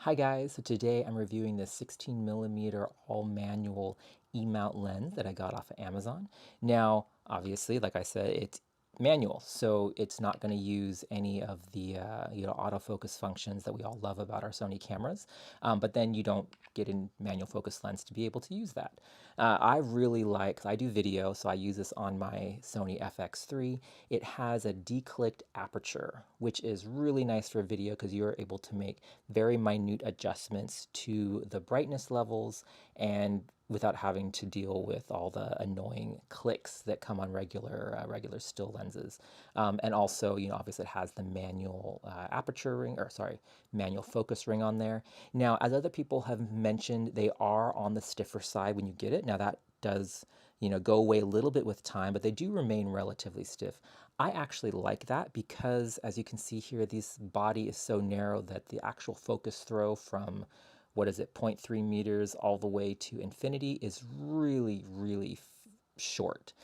Hi guys, so today I'm reviewing this 16mm all manual E-mount lens that I got off of Amazon. Now, obviously, like I said, it's manual, so it's not going to use any of the autofocus functions that we all love about our Sony cameras. But then you don't get a manual focus lens to be able to use that. I really like, 'cause I do video, so I use this on my Sony FX3. It has a declicked aperture, which is really nice for video because you're able to make very minute adjustments to the brightness levels and without having to deal with all the annoying clicks that come on regular still lenses. And also, obviously it has the manual aperture ring, or sorry, manual focus ring on there. Now, as other people have mentioned, they are on the stiffer side when you get it. Now that does, go away a little bit with time, but they do remain relatively stiff. I actually like that because, as you can see here, this body is so narrow that the actual focus throw from, what is it, 0.3 meters all the way to infinity is really short.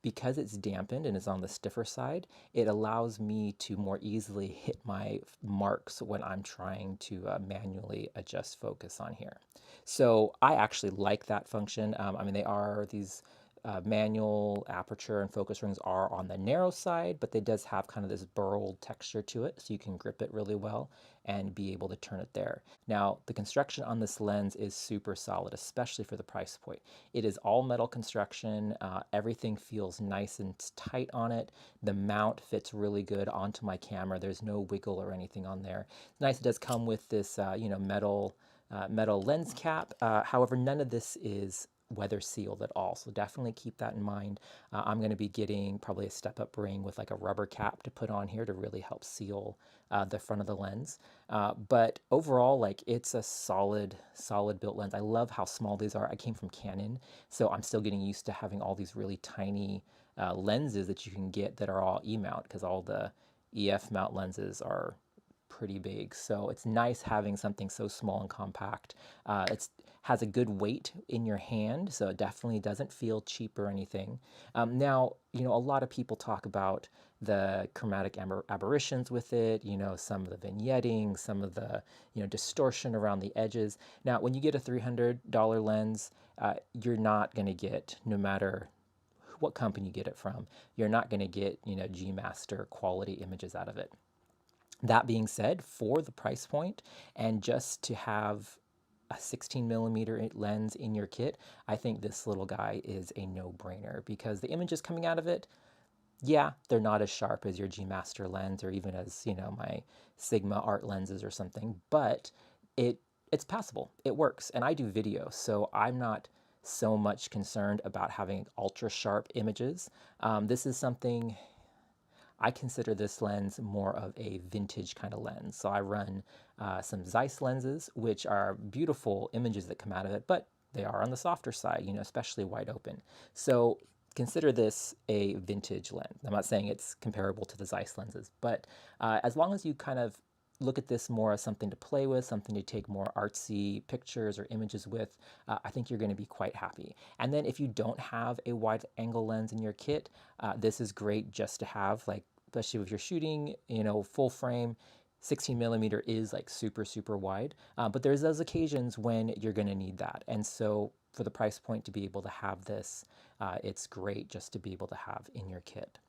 Because it's dampened and is on the stiffer side, it allows me to more easily hit my marks when I'm trying to manually adjust focus on here. So I actually like that function. I mean, they are these manual aperture and focus rings are on the narrow side, but it does have kind of this burled texture to it, so you can grip it really well and be able to turn it there. Now, the construction on this lens is super solid, especially for the price point. It is all metal construction. Everything feels nice and tight on it. The mount fits really good onto my camera. There's no wiggle or anything on there. It's nice. It does come with this, metal lens cap. However, none of this is weather sealed at all, so definitely keep that in mind. I'm going to be getting probably a step-up ring with like a rubber cap to put on here to really help seal the front of the lens. But overall, like, it's a solid built lens. I love how small these are. I came from Canon, so I'm still getting used to having all these really tiny lenses that you can get that are all E-mount, because all the EF mount lenses are pretty big. So it's nice having something so small and compact. It has a good weight in your hand, so it definitely doesn't feel cheap or anything. Now, a lot of people talk about the chromatic aberrations with it, some of the vignetting, some of the, distortion around the edges. Now, when you get a $300 lens, you're not going to get, no matter what company you get it from, you're not going to get, G Master quality images out of it. That being said, for the price point and just to have a 16mm lens in your kit, I think this little guy is a no-brainer because the images coming out of it, yeah, they're not as sharp as your G Master lens or even as, my Sigma art lenses or something, but it's passable. It works. And I do video, so I'm not so much concerned about having ultra sharp images. This is something I consider this lens more of a vintage kind of lens. So I run some Zeiss lenses, which are beautiful images that come out of it, but they are on the softer side, especially wide open. So consider this a vintage lens. I'm not saying it's comparable to the Zeiss lenses, but as long as you kind of look at this more as something to play with, something to take more artsy pictures or images with, I think you're going to be quite happy. And then if you don't have a wide angle lens in your kit, this is great just to have, like, especially if you're shooting, full frame. 16mm is like super wide, but there's those occasions when you're going to need that. And so for the price point to be able to have this, it's great just to be able to have in your kit.